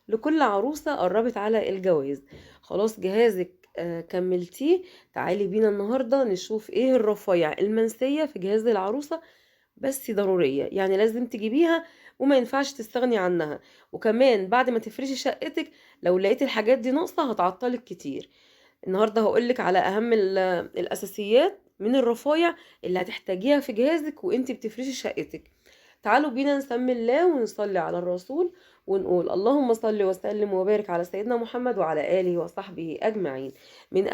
لكل عروسة قربت على الجواز. خلاص جهازك كملتيه، تعالي بينا النهاردة نشوف ايه الرفايع المنسية في جهاز العروسة، بس ضرورية يعني لازم تجيبيها وما ينفعش تستغني عنها. وكمان بعد ما تفرشي شقتك لو لقيت الحاجات دي ناقصة هتعطلك كتير. النهاردة هقولك على أهم الأساسيات من الرفايع اللي هتحتاجيها في جهازك وانتي بتفرشي شقتك. تعالوا بينا نسمي الله ونصلي على الرسول ونقول اللهم صل وسلم وبارك على سيدنا محمد وعلى آله وصحبه أجمعين. من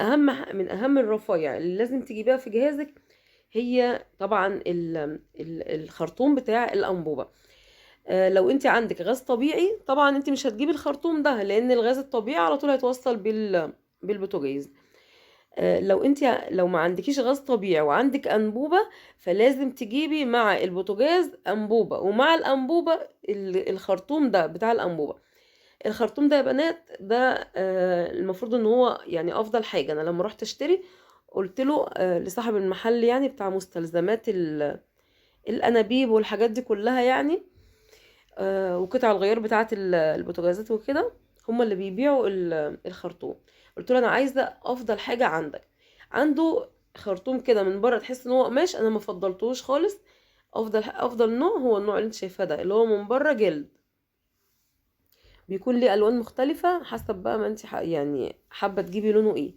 أهم الرفايع اللي لازم تجيبيها في جهازك هي طبعا الخرطوم بتاع الأنبوبة. لو انت عندك غاز طبيعي طبعا انت مش هتجيبي الخرطوم ده، لأن الغاز الطبيعي على طول هيتوصل بالبوتاجاز. لو ما عندكيش غاز طبيعي وعندك انبوبه، فلازم تجيبي مع البوتاجاز انبوبه، ومع الانبوبه الخرطوم ده بتاع الانبوبه. الخرطوم ده يا بنات ده المفروض ان هو يعني افضل حاجه. انا لما رحت اشتري قلت له لصاحب المحل يعني بتاع مستلزمات الانابيب والحاجات دي كلها يعني، وقطع الغيار بتاعه البوتاجازات وكده، هما اللي بيبيعوا الخرطوم. قلت له انا عايزه افضل حاجه عندك. عنده خرطوم كده من بره تحس ان هو قماش، انا ما فضلتوش خالص. افضل نوع هو النوع اللي انت شايفاه ده، اللي هو من بره جلد، بيكون ليه الوان مختلفه حسب بقى ما انت يعني حابه تجيبي لونه ايه.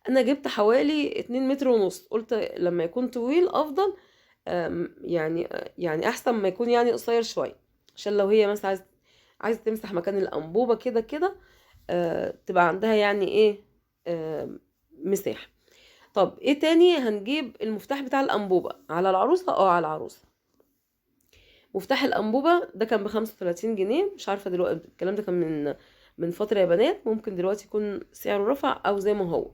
انا جبت حوالي 2 متر ونص، قلت لما يكون طويل افضل. يعني احسن ما يكون يعني قصير شويه، عشان لو هي مثلا عايزه تمسح مكان الانبوبه كده كده تبقى عندها يعني ايه مساحه. طب ايه تاني؟ هنجيب المفتاح بتاع الانبوبه على العروسه، على العروسه. مفتاح الانبوبه ده كان ب35 جنيه، مش عارفه دلوقتي الكلام ده كان من فتره يا بنات، ممكن دلوقتي يكون سعره رفع او زي ما هو.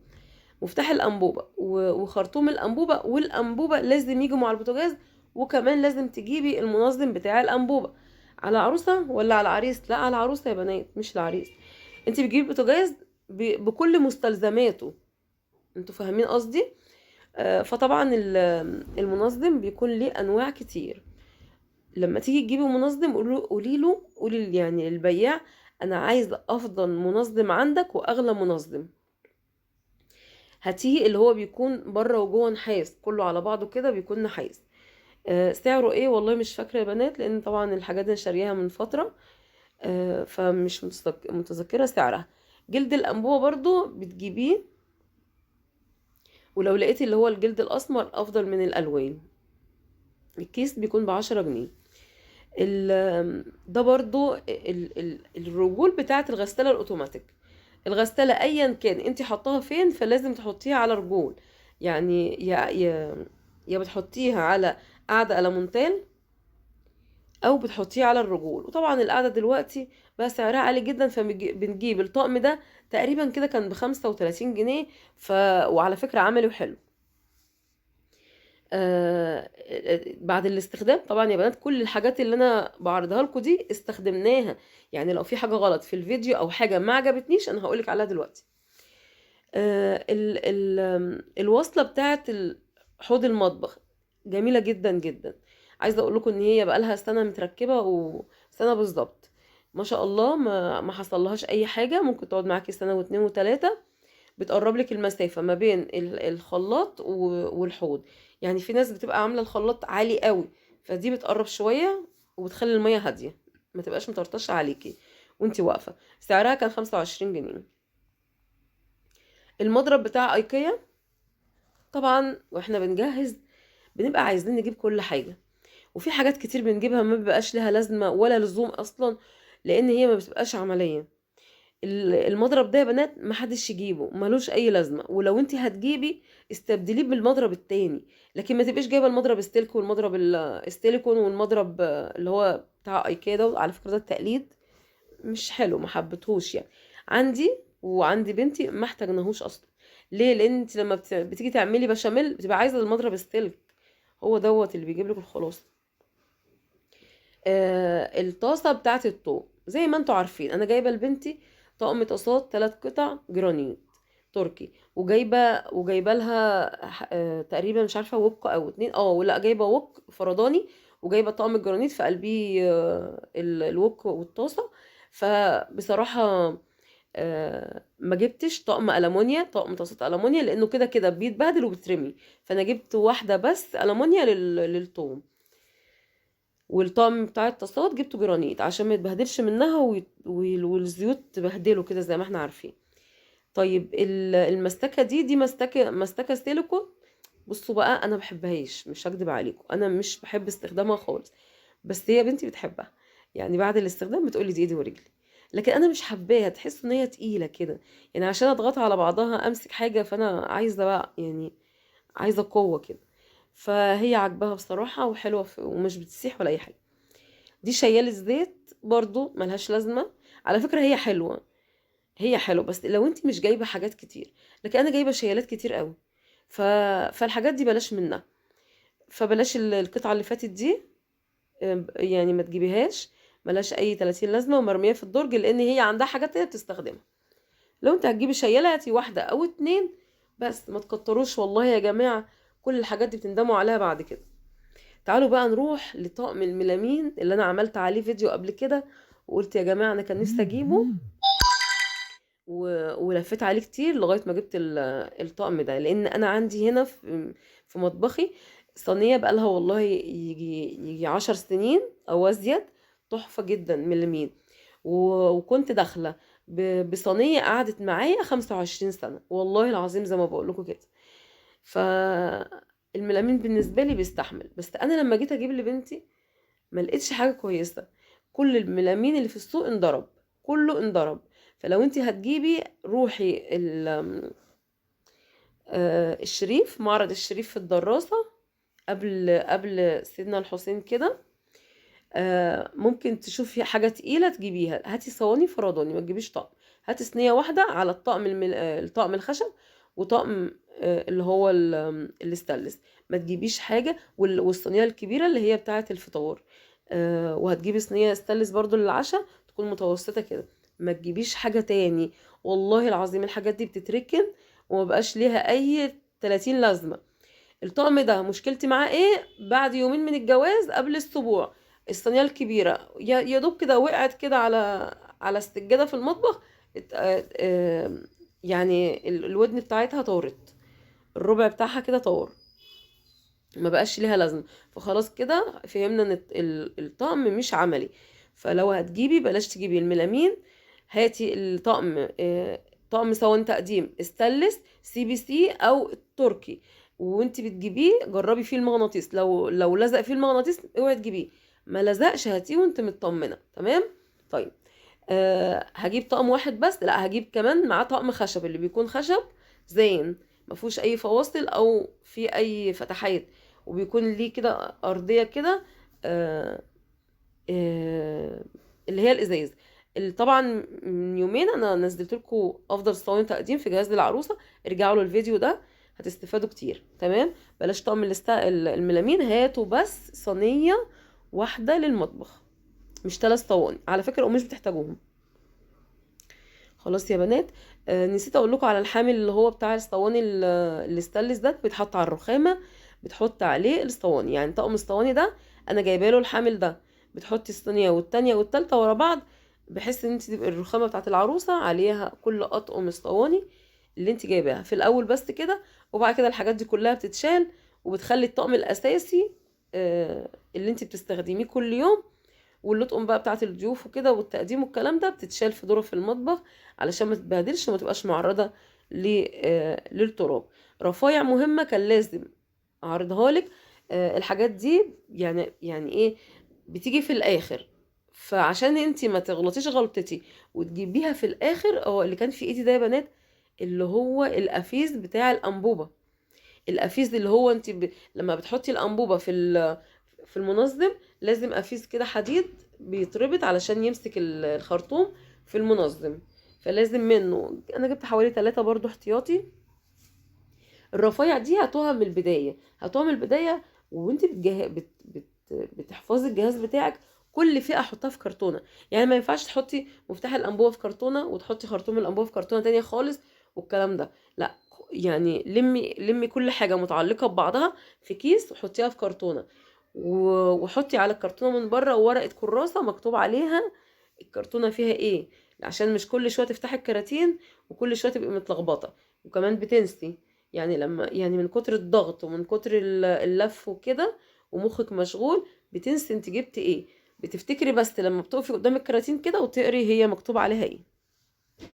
مفتاح الانبوبه وخرطوم الانبوبه، والانبوبه لازم يجوا مع البوتاجاز. وكمان لازم تجيبي المنظم بتاع الانبوبه. على عروسه ولا على عريس؟ لا على عروسه يا بنات مش العريس. انت بتجيبي البوتاجاز بكل مستلزماته. انتوا فاهمين قصدي؟ فطبعا المنظم بيكون ليه انواع كتير. لما تيجي تجيبي منظم قولي يعني للبياع انا عايزه افضل منظم عندك واغلى منظم. هاتيه اللي هو بيكون بره وجوه نحاس، كله على بعضه كده بيكون نحاس. سعره ايه والله مش فاكره يا بنات، لان طبعا الحاجات دي أنا شارياها من فتره، فمش متذكره سعرها. جلد الانبوبه برضو بتجيبيه، ولو لقيتي اللي هو الجلد الاسمر افضل من الالوان. الكيس بيكون ب10 جنيه. ده برضو الرجول بتاعه الغساله الاوتوماتيك. الغسالة ايا كان انت حطاها فين فلازم تحطيها على رجول. يعني يا بتحطيها على قاعدة ألمونتال او بتحطيها على الرجول. وطبعا القاعدة دلوقتي بقى سعرها عالي جدا، فبنجيب الطقم ده تقريبا كده كان ب35 جنيه. وعلى فكرة عمله حلو. بعد الاستخدام طبعا يا بنات كل الحاجات اللي انا بعرضها لكم دي استخدمناها. يعني لو في حاجة غلط في الفيديو او حاجة ما عجبتنيش انا هقولك عليها دلوقتي. الوصلة بتاعت حوض المطبخ جميلة جدا جدا. عايزة اقول لكم ان هي بقالها سنة متركبة، وسنة بالظبط ما شاء الله ما حصلهاش اي حاجة. ممكن تقعد معاكي سنة واتنين وتلاتة. بتقرب لك المسافة ما بين الخلاط والحوض. يعني في ناس بتبقى عاملة الخلاط عالي قوي، فدي بتقرب شوية وبتخلي المية هادية، ما تبقاش مطرطشة عليكي وانتي واقفة. سعرها كان 25 جنيه. المضرب بتاع ايكيا، طبعا واحنا بنجهز بنبقى عايزين نجيب كل حاجة، وفي حاجات كتير بنجيبها ما بيبقاش لها لازمة ولا لزوم اصلا، لان هي ما بتبقاش عملية. المضرب ده يا بنات محدش يجيبه، ملوش اي لازمة. ولو انت هتجيبي استبدليه بالمضرب التاني، لكن ما تبقيش جايبه المضرب السلك والمضرب السيليكون والمضرب اللي هو بتاع ايكيا ده. على فكرة ده التقليد مش حلو، ما حبيتهوش يعني. عندي وعندي بنتي ما احتاجناهوش اصلا. ليه؟ لان انت لما بتيجي تعملي بشاميل بتبقى عايزه المضرب السلك، هو دوت اللي بيجيب لك الخلاصه. الطاسه بتاعه الطوب زي ما انتوا عارفين انا جايبه لبنتي طقم طاسات 3 قطع جرانيت تركي، وجايبه لها تقريبا مش عارفه وك او اتنين، ولا جايبه وك فرداني، وجايبه طقم الجرانيت في قلبيه الوك والطاسه. فبصراحة ما جبتش طقم ألمونيا، طقم طاسات ألمونيا، لأنه كده كده بيتبهدل وبيترمي. فأنا جبت واحدة بس ألمونيا للثوم. والطقم بتاع الطاسات جبته جرانيت عشان ما يتبهدلش منها والزيوت تبهدله كده زي ما احنا عارفين. طيب المستكة دي مستكة سيليكون. بصوا بقى، انا بحبهاش، مش هكدب عليكم، انا مش بحب استخدامها خالص. بس هي بنتي بتحبها، يعني بعد الاستخدام بتقولي دي ايدي ورجلي. لكن انا مش حباها، تحس ان هي تقيله كده، يعني عشان اضغطها على بعضها امسك حاجه، فانا عايزه بقى يعني عايزه قوه كده. فهي عاجباها بصراحه وحلوه ومش بتسيح ولا اي حاجه. دي شيال الزيت برضو ملهاش لازمه. على فكره هي حلوه، هي حلوه بس لو انت مش جايبه حاجات كتير. لكن انا جايبه شيالات كتير قوي. ف... فالحاجات دي بلاش منها. فبلاش القطعه اللي فاتت دي، يعني ما تجيبيهاش. ملهاش اي 30 لازمه ومرميه في الدرج، لان هي عندها حاجات تانية بتستخدمها. لو انت هتجيبي شياله هاتي واحده او اتنين بس، ما تكتروش والله يا جماعه. كل الحاجات دي بتندموا عليها بعد كده. تعالوا بقى نروح لطقم الميلامين اللي انا عملت عليه فيديو قبل كده، وقلت يا جماعه انا كان نفسي اجيبه ولفيت عليه كتير لغايه ما جبت الطقم ده. لان انا عندي هنا في مطبخي صينيه بقالها والله يجي 10 سنين او ازيد، تحفه جدا ميلامين. وكنت داخله بصينيه قعدت معايا 25 سنه والله العظيم زي ما بقول لكم كده. فالميلامين بالنسبه لي بيستحمل. بس انا لما جيت اجيب لبنتي ما لقيتش حاجه كويسه. كل الميلامين اللي في السوق انضرب، كله انضرب. فلو انت هتجيبي روحي الشريف، معرض الشريف في الدراسة، قبل سيدنا الحسين كده. ممكن تشوفي حاجة تقيلة تجيبيها. هاتي صواني فرداني، ما تجيبيش طقم. هاتي صينية واحدة على الطقم الطقم الخشب، وطقم اللي هو الاستانلس. ما تجيبيش حاجة والصينية الكبيرة اللي هي بتاعة الفطار. وهتجيبي صينية استانلس برضو للعشاء تكون متوسطة كده. ما تجيبيش حاجة تاني. والله العظيم الحاجات دي بتتركن وما بقاش ليها اي 30 لازمة. الطقم ده مشكلتي معاه ايه؟ بعد يومين من الجواز قبل السبوع، الصينيه الكبيره يا دوب كده وقعت كده على السجاده في المطبخ. يعني الودن بتاعتها طارت، الربع بتاعها كده طار، ما بقاش ليها لازمه. فخلاص كده فهمنا ان الطقم مش عملي. فلو هتجيبي بلاش تجيبي الميلامين. هاتي الطقم طقم صواني تقديم استانلس CBC او التركي. وانت بتجيبيه جربي فيه المغناطيس، لو لزق فيه المغناطيس اوعي تجيبيه. ما لزقش هاتيه وانت مطمنه تمام. طيب هجيب طقم واحد بس؟ لا، هجيب كمان معاه طقم خشب، اللي بيكون خشب زين، ما فيهوش اي فواصل او في اي فتحات، وبيكون ليه كده ارضيه كده آه آه اللي هي الازاز. طبعا من يومين انا نزلت لكم افضل صواني تقديم في جهاز للعروسه، ارجعوا له الفيديو ده هتستفادوا كتير. تمام. بلاش طقم الميلامين، هاتوا بس صينيه واحده للمطبخ، مش 3 صواني على فكره ومش بتحتاجوهم. خلاص يا بنات. نسيت اقول لكم على الحامل اللي هو بتاع الصواني الاستانلس ده، بيتحط على الرخامه، بتحط عليه الصواني. يعني طقم الصواني ده انا جايبه له الحامل ده، بتحطي الصينيه والتانية والتالتة ورا بعض، بحيث ان انت تبقى الرخامه بتاعت العروسه عليها كل اطقم الصواني اللي انت جايباها في الاول بس كده. وبعد كده الحاجات دي كلها بتتشال، وبتخلي الطقم الاساسي اللي انت بتستخدميه كل يوم، واللطقم بقى بتاعت الضيوف وكده والتقديم والكلام ده بتتشال في ظرف المطبخ علشان ما تتبهدلش وما تبقاش معرضة للتراب. رفايع مهمة كان لازم اعرضها لك. الحاجات دي يعني ايه، بتيجي في الاخر. فعشان انتي ما تغلطيش غلطتي وتجيبيها في الاخر، اه اللي كان في ايدي ده يا بنات اللي هو القفيز بتاع الانبوبة. القفيز اللي هو انت لما بتحطي الانبوبة في المنظم، لازم قفيز كده حديد بيتربط علشان يمسك الخرطوم في المنظم. فلازم منه، انا جبت حوالي 3 برضو احتياطي. الرفايع دي هاتوها من البداية، هاتوها من البداية. وانت بتحفظي الجهاز بتاعك، كل فئة حطها في كرتونة. يعني ما ينفعش تحطي مفتاح الانبوبة في كرتونة وتحطي خرطوم الانبوبة في كرتونة تانية خالص والكلام ده لا. يعني لمي كل حاجة متعلقة ببعضها في كيس وحطيها في كرتونة. وحطي على الكرتونة من بره ورقة كراسة مكتوب عليها الكرتونة فيها ايه، عشان مش كل شوية تفتحي الكراتين وكل شوية تبقي متلخبطة، وكمان بتنسي. يعني لما يعني من كتر الضغط ومن كتر اللف وكده ومخك مشغول بتنسي انت جبتي ايه. بتفتكري بس لما بتقفي قدام الكراتين كده وتقري هي مكتوب عليها ايه.